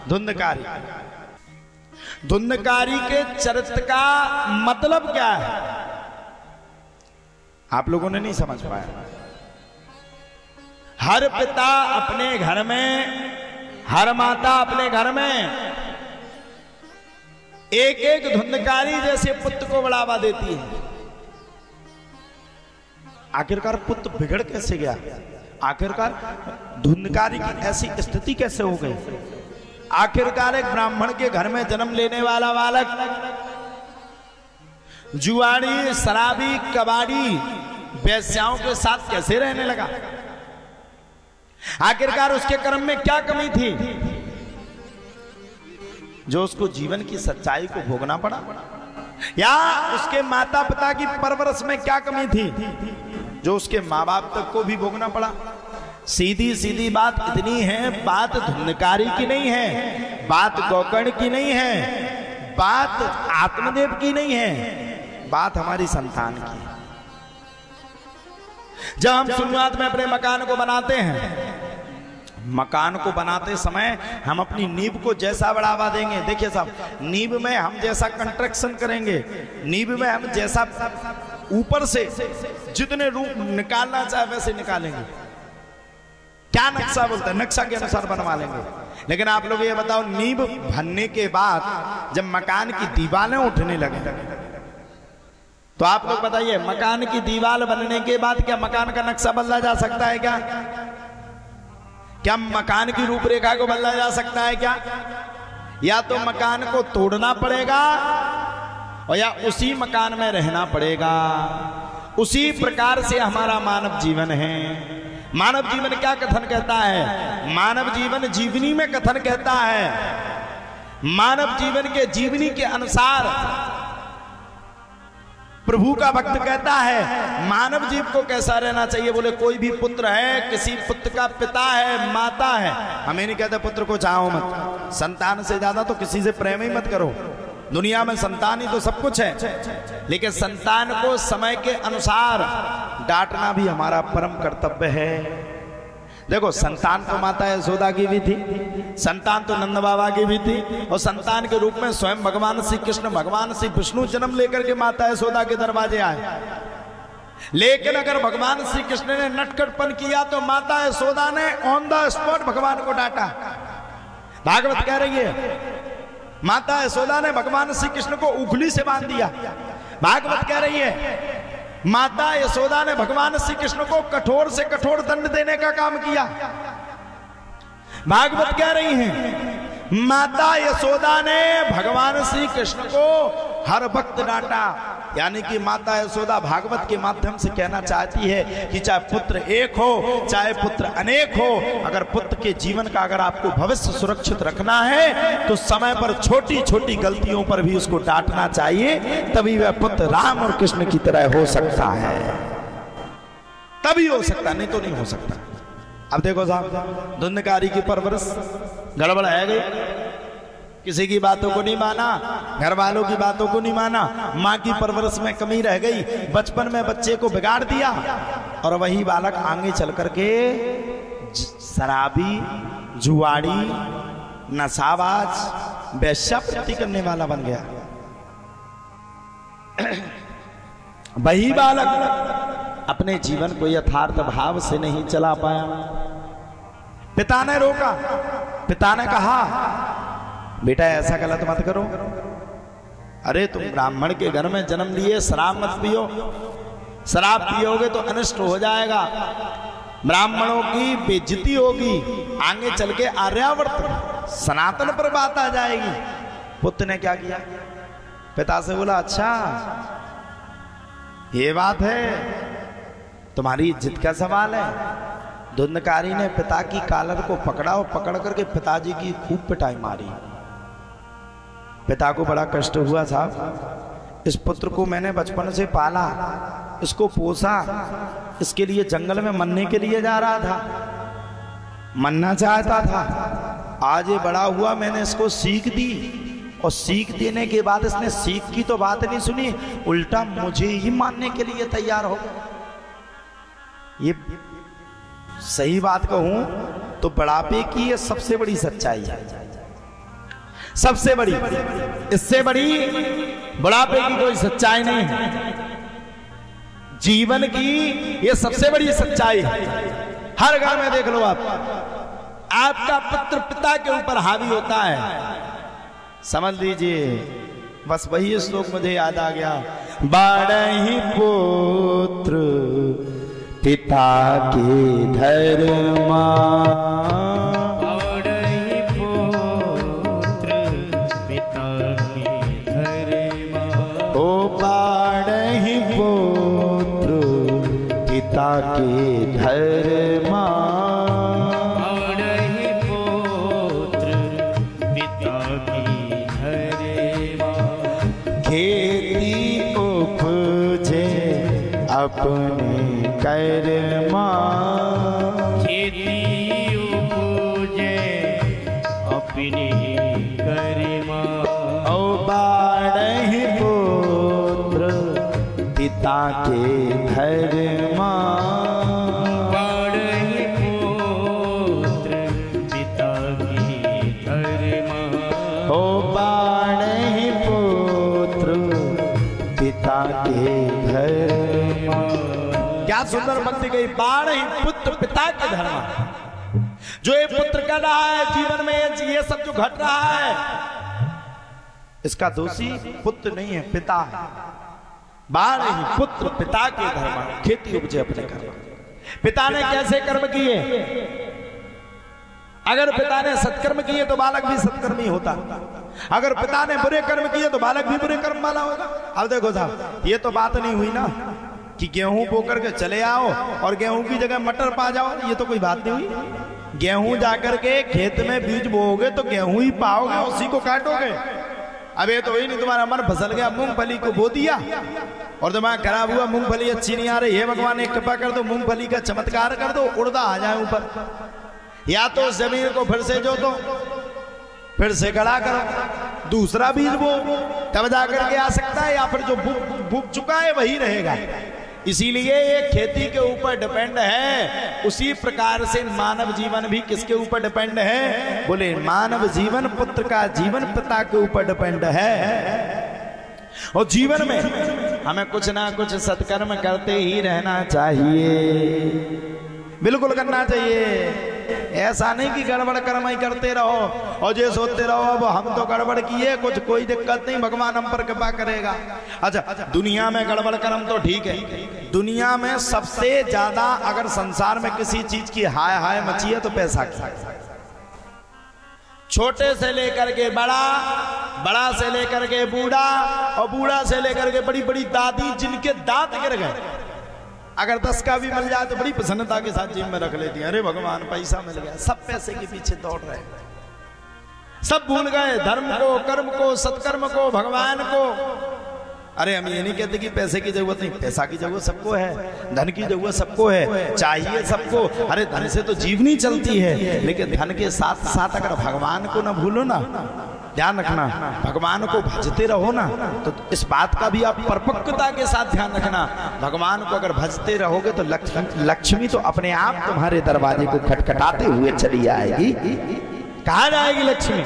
धुंधकारी। धुंधकारी के चरित्र का मतलब क्या है आप लोगों ने नहीं समझ पाया। हर पिता अपने घर में, हर माता अपने घर में एक एक धुंधकारी जैसे पुत्र को बढ़ावा देती है। आखिरकार पुत्र बिगड़ कैसे गया? आखिरकार धुंधकारी की ऐसी स्थिति कैसे हो गई? आखिरकार एक ब्राह्मण के घर में जन्म लेने वाला बालक जुआड़ी, शराबी, कबाड़ी, वेश्याओं के साथ कैसे रहने लगा? आखिरकार उसके कर्म में क्या कमी थी जो उसको जीवन की सच्चाई को भोगना पड़ा? या उसके माता पिता की परवरिश में क्या कमी थी जो उसके माँ बाप तक को भी भोगना पड़ा? सीधी सीधी बात इतनी है, बात धुंधकारी की नहीं है, बात गोकर्ण की नहीं है, बात आत्मदेव की नहीं है, बात हमारी संतान की है। जब हम शुरुआत में अपने मकान को बनाते हैं, मकान को बनाते समय हम अपनी नींव को जैसा बढ़ावा देंगे, देखिए साहब, नींव में हम जैसा कंस्ट्रक्शन करेंगे, नींव में हम जैसा ऊपर से जितने रूप निकालना चाहे वैसे निकालेंगे। क्या नक्शा बोलता है, नक्शा के अनुसार बनवा लेंगे। लेकिन आप लोग ये बताओ, नींव भरने के बाद जब मकान की दीवारें उठने लगे तो आप लोग बताइए, मकान की दीवार बनने के बाद क्या मकान का नक्शा बदला जा सकता है क्या? क्या मकान की रूपरेखा को बदला जा सकता है क्या? या तो मकान को तोड़ना पड़ेगा और या उसी मकान में रहना पड़ेगा। उसी प्रकार से हमारा मानव जीवन है। मानव जीवन क्या कथन कहता है? मानव जीवन जीवनी में कथन कहता है। मानव जीवन के जीवनी के अनुसार प्रभु का भक्त कहता है मानव जीव को कैसा रहना चाहिए। बोले कोई भी पुत्र है, किसी पुत्र का पिता है, माता है, हमें नहीं कहते पुत्र को चाहो मत, संतान से ज्यादा तो किसी से प्रेम ही मत करो। दुनिया में संतान ही तो सब कुछ है, लेकिन संतान को समय के अनुसार डांटना भी हमारा परम कर्तव्य है। देखो, संतान तो माता यशोदा की भी थी, संतान तो नंद बाबा की भी थी, और संतान के रूप में स्वयं भगवान श्री कृष्ण, भगवान श्री विष्णु जन्म लेकर के माता यशोदा के दरवाजे आए। लेकिन अगर भगवान श्री कृष्ण ने नटखटपन किया तो माता यशोदा ने ऑन द स्पॉट भगवान को डांटा। भागवत कह रही है माता यशोदा ने भगवान श्री कृष्ण को उंगली से बांध दिया। भागवत कह रही है माता यशोदा ने भगवान श्री कृष्ण को कठोर से कठोर दंड देने का काम किया। भागवत कह रही है माता यशोदा ने भगवान श्री कृष्ण को हर वक्त डांटा। यानी कि माता यशोदा भागवत के माध्यम से कहना चाहती है कि चाहे पुत्र एक हो, चाहे पुत्र अनेक हो, अगर पुत्र के जीवन का अगर आपको भविष्य सुरक्षित रखना है तो समय पर छोटी छोटी गलतियों पर भी उसको डांटना चाहिए, तभी वह पुत्र राम और कृष्ण की तरह हो सकता है। तभी हो सकता, नहीं तो नहीं हो सकता। अब देखो साहब, धुंधकारी की परवरिश गड़बड़ है गई। किसी की बातों को नहीं माना, घर वालों की बातों को नहीं माना, माँ की परवरिश में कमी रह गई, बचपन में बच्चे को बिगाड़ दिया, और wही बालक आगे चल करके शराबी, जुआड़ी, नशाबाज, वेश्यावृत्ति करने वाला बन गया। वही बालक अपने जीवन को यथार्थ भाव से नहीं चला पाया। पिता ने रोका, पिता ने कहा बेटा ऐसा गलत मत करो, अरे तुम ब्राह्मण के घर में जन्म लिए, शराब मत पियो, शराब पियोगे तो अनिष्ट हो जाएगा, ब्राह्मणों की बेइज्जती होगी, आगे चल के आर्यावर्त सनातन पर बात आ जाएगी। पुत्र ने क्या किया, पिता से बोला अच्छा ये बात है, तुम्हारी इज्जत का सवाल है। धुंधकारी ने पिता की कॉलर को पकड़ा और पकड़ करके पिताजी की खूब पिटाई मारी। पिता को बड़ा कष्ट हुआ, साहब इस पुत्र को मैंने बचपन से पाला, इसको पोसा, इसके लिए जंगल में मरने के लिए जा रहा था, मरना चाहता था, आज ये बड़ा हुआ, मैंने इसको सीख दी, और सीख देने के बाद इसने सीख की तो बात नहीं सुनी, उल्टा मुझे ही मानने के लिए तैयार हो। ये सही बात कहूं तो बुढ़ापे की ये सबसे बड़ी सच्चाई है। सबसे बड़ी, इससे बड़ी बुढ़ापे की कोई सच्चाई नहीं है। जीवन की ये सबसे बड़ी सच्चाई है। हर घर में देख लो आप, आपका पुत्र पिता के ऊपर हावी होता है। समझ लीजिए, बस वही श्लोक मुझे याद आ गया, बारही पुत्र पिता के धर्मा, बारही पुत्र पिता के धर्मा, ओ बारही पुत्र पिता के धर्मा, बारही पुत्र पिता की धर्मा, खेती उपजे अपने कर्मा, खेती उपजे अपने कर्मा, ओ बारही पुत्र पिता के धर्मा, बारही पुत्र पिता की धर्मा, ओ बारही पुत्र पिता के धर्मा। क्या सुंदर पंक्ति गई, बारही पुत्र पिता के धर्मा। जो ये पुत्र कर रहा है जीवन में, ये सब जो घट रहा है, इसका दोषी पुत्र नहीं है, पिता है। बारही पुत्र पिता के धर्मा, खेती उपजे अपने कर्म। पिता ने कैसे कर्म किए? अगर पिता ने सत्कर्म किए तो बालक भी सत्कर्मी होता, अगर पिता ने बुरे कर्म किए तो बालक भी बुरे कर्म वाला होगा। अब देखो साहब, ये तो बात नहीं हुई ना कि गेहूं बो करके चले आओ और गेहूं की जगह मटर पा जाओ, ये तो कोई बात नहीं हुई। गेहूं जाकर के खेत में बीज बोओगे तो गेहूं ही पाओगे, उसी को काटोगे। अब ये तो वही नहीं, तुम्हारा मन फसल गया, मूंगफली को बो दिया और दिमाग खराब हुआ, मूंगफली अच्छी नहीं आ रही है, भगवान एक कृपा कर दो, मूंगफली का चमत्कार कर दो, उड़दा आ जाए ऊपर। या तो जमीन को फिर से जोतो, फिर से गड़ा करो, दूसरा बीज बो, तब जाकर के आ सकता है, या फिर जो बुक चुका है वही रहेगा। इसीलिए ये खेती के ऊपर डिपेंड है। उसी प्रकार से मानव जीवन भी किसके ऊपर डिपेंड है? बोले मानव जीवन पुत्र का जीवन पिता के ऊपर डिपेंड है। और जीवन में हमें कुछ ना कुछ सत्कर्म करते ही रहना चाहिए, बिल्कुल करना चाहिए। ऐसा नहीं कि गड़बड़ कर्म ही करते रहो और ये सोचते रहो अब हम तो गड़बड़ किए, कुछ कोई दिक्कत नहीं, भगवान हम पर कृपा करेगा। अच्छा, दुनिया में गड़बड़ कर्म तो ठीक है, दुनिया में सबसे ज्यादा अगर संसार में किसी चीज की हाय हाय मची है तो पैसा की। छोटे से लेकर के बड़ा, बड़ा से लेकर के बूढ़ा, और बूढ़ा से लेकर के बड़ी बड़ी दादी जिनके दांत गिर गए, अगर 10 का भी मिल जाए तो बड़ी प्रसन्नता के साथ जेब में रख लेती है, अरे भगवान पैसा मिल गया। सब पैसे के पीछे दौड़ रहे हैं, सब भूल गए धर्म को, कर्म को, सत्कर्म को, भगवान को। अरे हम ये नहीं कहते कि पैसे की जरूरत नहीं, पैसा की जरूरत सबको है, धन की जरूरत सबको है, चाहिए सबको। अरे धन से तो जीवनी चलती है, लेकिन धन के साथ साथ अगर भगवान को ना भूलो ना, ध्यान रखना, भगवान को भजते रहो ना, तो इस बात का भी आप परिपक्वता के साथ ध्यान रखना। भगवान को अगर भजते रहोगे तो लक्ष्मी तो अपने आप तुम्हारे दरवाजे को खटखटाते हुए चली आएगी। कहाँ जाएगी लक्ष्मी?